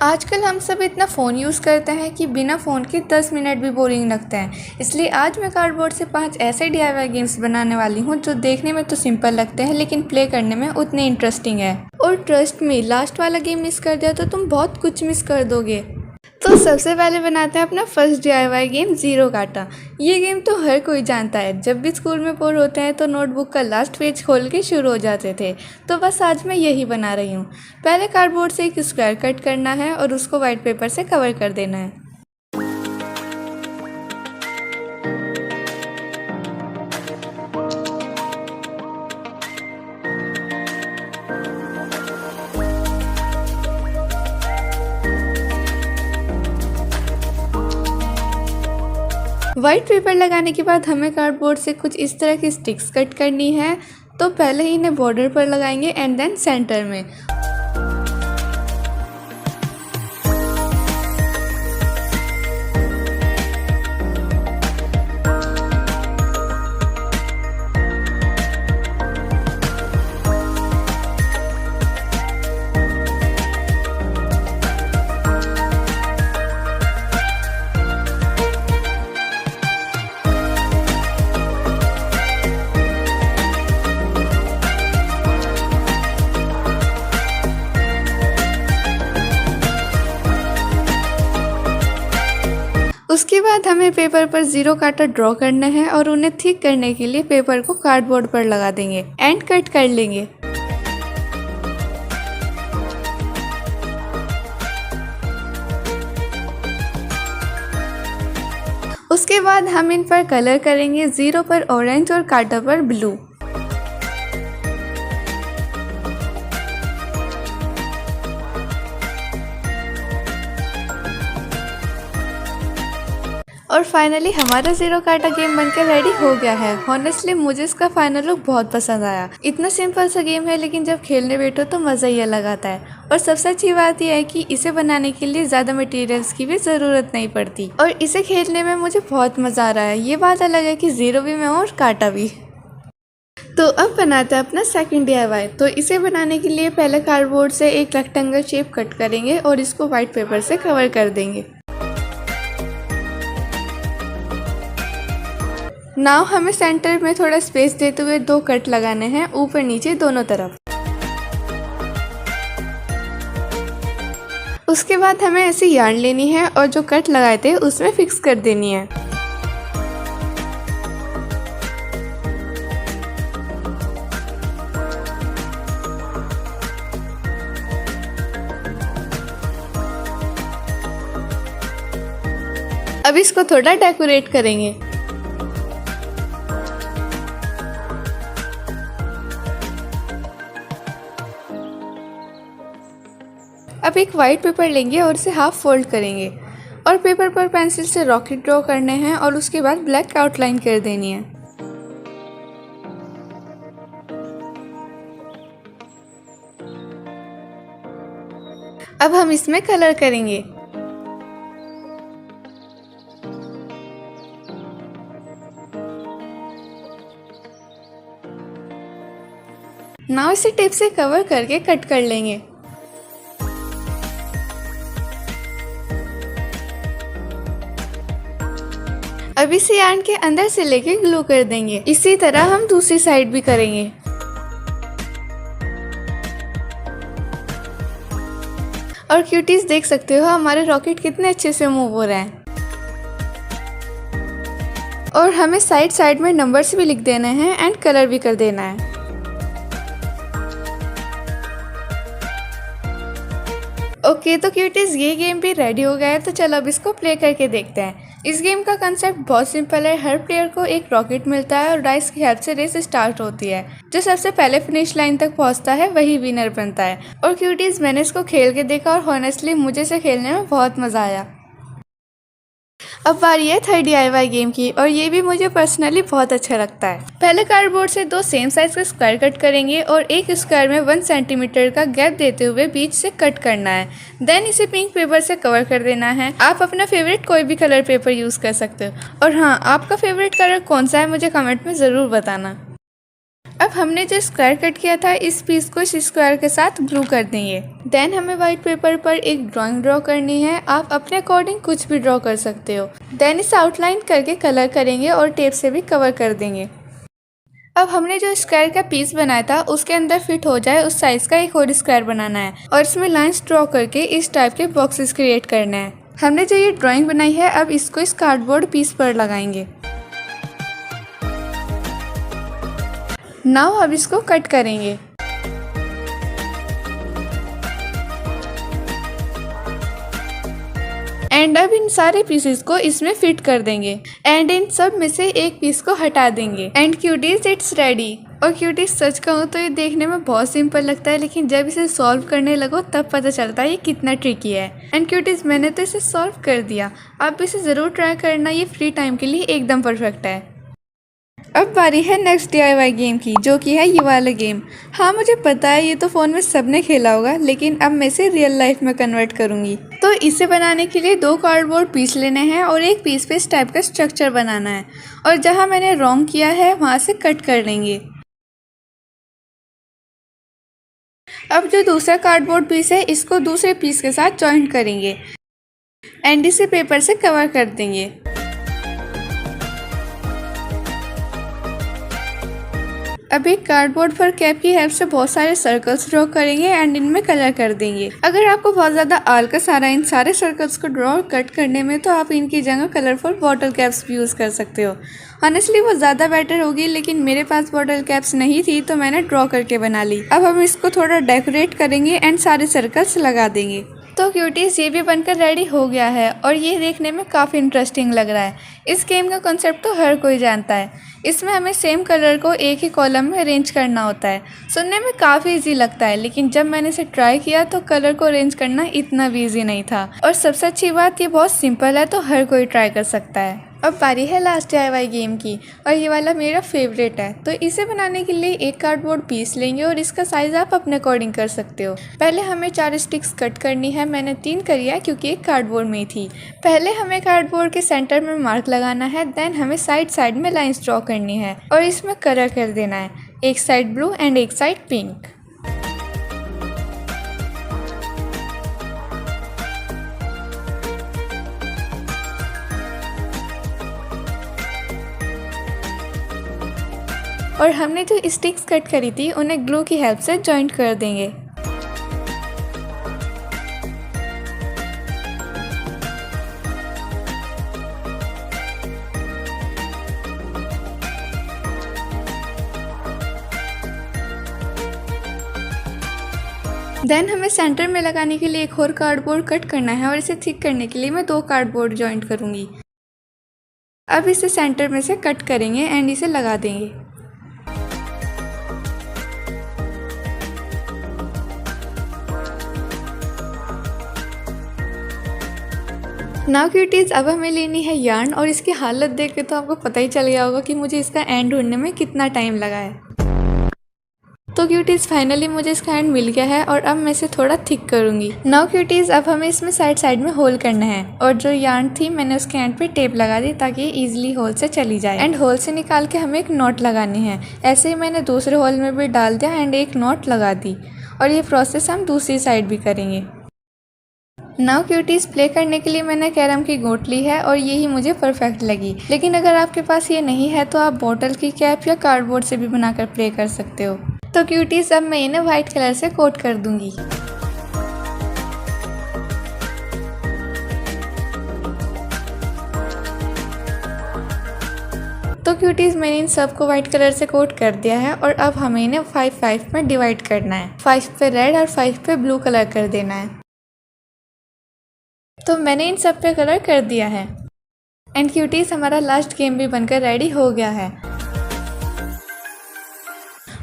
आजकल हम सब इतना फ़ोन यूज़ करते हैं कि बिना फ़ोन के 10 मिनट भी बोरिंग लगते हैं। इसलिए आज मैं कार्डबोर्ड से 5 ऐसे डीआईवाई गेम्स बनाने वाली हूँ जो देखने में तो सिंपल लगते हैं लेकिन प्ले करने में उतने इंटरेस्टिंग है। और ट्रस्ट मी, लास्ट वाला गेम मिस कर दिया तो तुम बहुत कुछ मिस कर दोगे। तो सबसे पहले बनाते हैं अपना फर्स्ट डीआईवाई गेम ज़ीरो काटा। ये गेम तो हर कोई जानता है। जब भी स्कूल में बोर होते हैं तो नोटबुक का लास्ट पेज खोल के शुरू हो जाते थे। तो बस आज मैं यही बना रही हूँ। पहले कार्डबोर्ड से एक स्क्वायर कट करना है और उसको वाइट पेपर से कवर कर देना है। वाइट पेपर लगाने के बाद हमें कार्डबोर्ड से कुछ इस तरह की स्टिक्स कट करनी है। तो पहले ही इन्हें बॉर्डर पर लगाएंगे एंड देन सेंटर में। उसके बाद हमें पेपर पर ज़ीरो काटा ड्रॉ करना है और उन्हें थिक करने के लिए पेपर को कार्डबोर्ड पर लगा देंगे एंड कट कर लेंगे। उसके बाद हम इन पर कलर करेंगे, ज़ीरो पर ऑरेंज और काटा पर ब्लू। और फाइनली हमारा ज़ीरो काटा गेम बनकर रेडी हो गया है। हॉनेस्टली मुझे इसका फाइनल लुक बहुत पसंद आया। इतना सिंपल सा गेम है लेकिन जब खेलने बैठो तो मज़ा ही अलग आता है। और सबसे अच्छी बात यह है कि इसे बनाने के लिए ज़्यादा मटेरियल्स की भी ज़रूरत नहीं पड़ती और इसे खेलने में मुझे बहुत मज़ा आ रहा है। ये बात अलग है कि ज़ीरो भी मैं और काटा भी। तो अब बनाते हैं अपना सेकंड डीआईवाई। तो इसे बनाने के लिए पहले कार्डबोर्ड से एक रेक्टेंगल शेप कट करेंगे और इसको वाइट पेपर से कवर कर देंगे। नाउ हमें सेंटर में थोड़ा स्पेस देते हुए दो कट लगाने हैं, ऊपर नीचे दोनों तरफ। उसके बाद हमें ऐसी यार्न लेनी है और जो कट लगाए थे उसमें फिक्स कर देनी है। अब इसको थोड़ा डेकोरेट करेंगे। अब एक वाइट पेपर लेंगे और इसे हाफ फोल्ड करेंगे और पेपर पर पेंसिल से रॉकेट ड्रॉ करने हैं और उसके बाद ब्लैक आउटलाइन कर देनी है। अब हम इसमें कलर करेंगे। नाउ इसे टेप से कवर करके कट कर लेंगे। अब इसे यार्न के अंदर से लेके ग्लू कर देंगे। इसी तरह हम दूसरी साइड भी करेंगे। और क्यूटीज देख सकते हो हमारे रॉकेट कितने अच्छे से मूव हो रहे हैं। और हमें साइड साइड में नंबर्स भी लिख देने हैं एंड कलर भी कर देना है। ओके तो क्यूटीज ये गेम भी रेडी हो गया है। तो चलो अब इसको प्ले करके देखते हैं। इस गेम का कंसेप्ट बहुत सिंपल है। हर प्लेयर को एक रॉकेट मिलता है और डाइस की हेल्प से रेस स्टार्ट होती है। जो सबसे पहले फिनिश लाइन तक पहुंचता है वही विनर बनता है। और क्यूटीज मैंने इसको खेल के देखा और हॉनेस्टली मुझे इसे खेलने में बहुत मज़ा आया। अब बारी है थर्ड डीआईवाई गेम की और ये भी मुझे पर्सनली बहुत अच्छा लगता है। पहले कार्डबोर्ड से दो सेम साइज का स्क्वायर कट करेंगे और एक स्क्वायर में 1 सेंटीमीटर का गैप देते हुए बीच से कट करना है। देन इसे पिंक पेपर से कवर कर देना है। आप अपना फेवरेट कोई भी कलर पेपर यूज़ कर सकते हो। और हाँ, आपका फेवरेट कलर कौन सा है मुझे कमेंट में ज़रूर बताना। अब हमने जो स्क्वायर कट किया था इस पीस को इस स्क्वायर के साथ ग्लू कर देंगे। देन हमें व्हाइट पेपर पर एक ड्राइंग ड्रॉ करनी है। आप अपने अकॉर्डिंग कुछ भी ड्रॉ कर सकते हो। देन इसे आउटलाइन करके कलर करेंगे और टेप से भी कवर कर देंगे। अब हमने जो स्क्वायर का पीस बनाया था उसके अंदर फिट हो जाए उस साइज का एक और स्क्वायर बनाना है और इसमें लाइंस ड्रॉ करके इस टाइप के बॉक्सेस क्रिएट करना है। हमने जो ये ड्राइंग बनाई है अब इसको इस कार्डबोर्ड पीस पर लगाएंगे। नाउ अब इसको कट करेंगे। एंड अब इन सारे पीसेस को इसमें फिट कर देंगे एंड इन सब में से एक पीस को हटा देंगे। And cuties it's ready. और क्यूटीज सच कहूँ तो ये देखने में बहुत सिंपल लगता है लेकिन जब इसे सॉल्व करने लगो तब पता चलता है ये कितना ट्रिकी है। एंड क्यूटीज मैंने तो इसे सॉल्व कर दिया। आप इसे ज़रूर ट्राई करना, ये फ्री टाइम के लिए एकदम परफेक्ट है। अब बारी है नेक्स्ट DIY गेम की, जो कि है ये वाला गेम। हाँ मुझे पता है ये तो फ़ोन में सबने खेला होगा लेकिन अब मैं इसे रियल लाइफ में कन्वर्ट करूँगी। तो इसे बनाने के लिए 2 कार्डबोर्ड पीस लेने हैं और एक पीस पे इस टाइप का स्ट्रक्चर बनाना है और जहाँ मैंने रॉन्ग किया है वहाँ से कट कर लेंगे। अब जो दूसरा कार्डबोर्ड पीस है इसको दूसरे पीस के साथ जॉइंट करेंगे एंड इसे पेपर से कवर कर देंगे। अब एक कार्डबोर्ड पर कैप की हेल्प से बहुत सारे सर्कल्स ड्रॉ करेंगे एंड इनमें कलर कर देंगे। अगर आपको बहुत ज़्यादा आलकस आ रहा है इन सारे सर्कल्स को ड्रॉ और कट करने में तो आप इनकी जगह कलरफुल बॉटल कैप्स भी यूज़ कर सकते हो। ऑनेस्टली वो ज़्यादा बेटर होगी लेकिन मेरे पास बॉटल कैप्स नहीं थी तो मैंने ड्रॉ करके बना ली। अब हम इसको थोड़ा डेकोरेट करेंगे एंड सारे सर्कल्स लगा देंगे। तो क्यूटीज ये भी बनकर रेडी हो गया है और ये देखने में काफ़ी इंटरेस्टिंग लग रहा है। इस गेम का कॉन्सेप्ट तो हर कोई जानता है। इसमें हमें सेम कलर को एक ही कॉलम में अरेंज करना होता है। सुनने में काफ़ी इजी लगता है लेकिन जब मैंने इसे ट्राई किया तो कलर को अरेंज करना इतना भी ईजी नहीं था। और सबसे अच्छी बात ये बहुत सिंपल है तो हर कोई ट्राई कर सकता है। अब बारी है लास्ट DIY गेम की और ये वाला मेरा फेवरेट है। तो इसे बनाने के लिए एक कार्डबोर्ड पीस लेंगे और इसका साइज़ आप अपने अकॉर्डिंग कर सकते हो। पहले हमें 4 स्टिक्स कट करनी है। मैंने 3 करी है क्योंकि एक कार्डबोर्ड में थी। पहले हमें कार्डबोर्ड के सेंटर में मार्क लगाना है। देन हमें साइड में लाइंस ड्रॉ करनी है और इसमें कलर कर देना है, एक साइड ब्लू एंड एक साइड पिंक। और हमने जो स्टिक्स कट करी थी उन्हें ग्लू की हेल्प से जॉइंट कर देंगे। देन हमें सेंटर में लगाने के लिए एक और कार्डबोर्ड कट करना है और इसे थिक करने के लिए मैं 2 कार्डबोर्ड जॉइंट करूँगी। अब इसे सेंटर में से कट करेंगे एंड इसे लगा देंगे। नाउ क्यूटीज अब हमें लेनी है यार्न और इसकी हालत देख के तो आपको पता ही चल गया होगा कि मुझे इसका एंड ढूंढने में कितना टाइम लगा है। तो क्यूटीज फाइनली मुझे इसका एंड मिल गया है और अब मैं इसे थोड़ा थिक करूंगी। नाउ क्यूटीज अब हमें इसमें साइड में होल करना है और जो यार्न थी मैंने उसके एंड पे टेप लगा दी ताकि इजीली होल से चली जाए। एंड होल से निकाल के हमें एक नॉट लगानी है। ऐसे ही मैंने दूसरे होल में भी डाल दिया एंड एक नॉट लगा दी और ये प्रोसेस हम दूसरी साइड भी करेंगे। नाउ क्यूटीज प्ले करने के लिए मैंने कैरम की गोट ली है और यही मुझे परफेक्ट लगी। लेकिन अगर आपके पास ये नहीं है तो आप बॉटल की कैप या कार्डबोर्ड से भी बनाकर प्ले कर सकते हो। तो क्यूटीज अब मैं इन्हें वाइट कलर से कोट कर दूंगी। तो क्यूटीज मैंने इन सबको व्हाइट कलर से कोट कर दिया है और अब हमें इन्हें 5 में डिवाइड करना है। 5 पे रेड और 5 पे ब्लू कलर कर देना है। तो मैंने इन सब पे कलर कर दिया है। एंड क्यूटीज हमारा लास्ट गेम भी बनकर रेडी हो गया है।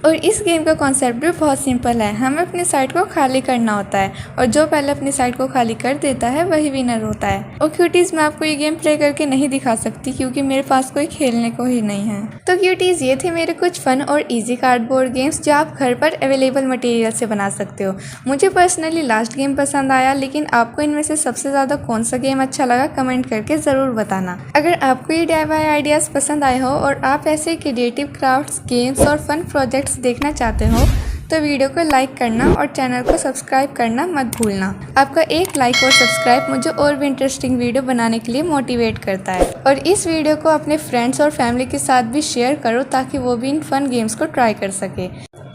और इस गेम का कॉन्सेप्ट भी बहुत सिंपल है। हमें अपनी साइड को खाली करना होता है और जो पहले अपनी साइड को खाली कर देता है वही विनर होता है। और क्यूटीज मैं आपको ये गेम प्ले करके नहीं दिखा सकती क्योंकि मेरे पास कोई खेलने को ही नहीं है। तो क्यूटीज ये थे मेरे कुछ फन और इजी कार्डबोर्ड गेम्स जो आप घर पर अवेलेबल मटेरियल से बना सकते हो। मुझे पर्सनली लास्ट गेम पसंद आया, लेकिन आपको इनमें से सबसे ज़्यादा कौन सा गेम अच्छा लगा कमेंट करके ज़रूर बताना। अगर आपको ये DIY आइडियाज़ पसंद आए हो और आप ऐसे क्रिएटिव क्राफ्ट्स, गेम्स और फन प्रोजेक्ट मोड्स देखना चाहते हो तो वीडियो को लाइक करना और चैनल को सब्सक्राइब करना मत भूलना। आपका एक लाइक और सब्सक्राइब मुझे और भी इंटरेस्टिंग वीडियो बनाने के लिए मोटिवेट करता है। और इस वीडियो को अपने फ्रेंड्स और फैमिली के साथ भी शेयर करो ताकि वो भी इन फन गेम्स को ट्राई कर सके।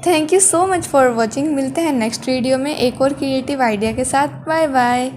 Thank you so much for watching. मिलते हैं नेक्स्ट वीडियो में एक और क्रिएटिव आइडिया के साथ। Bye bye.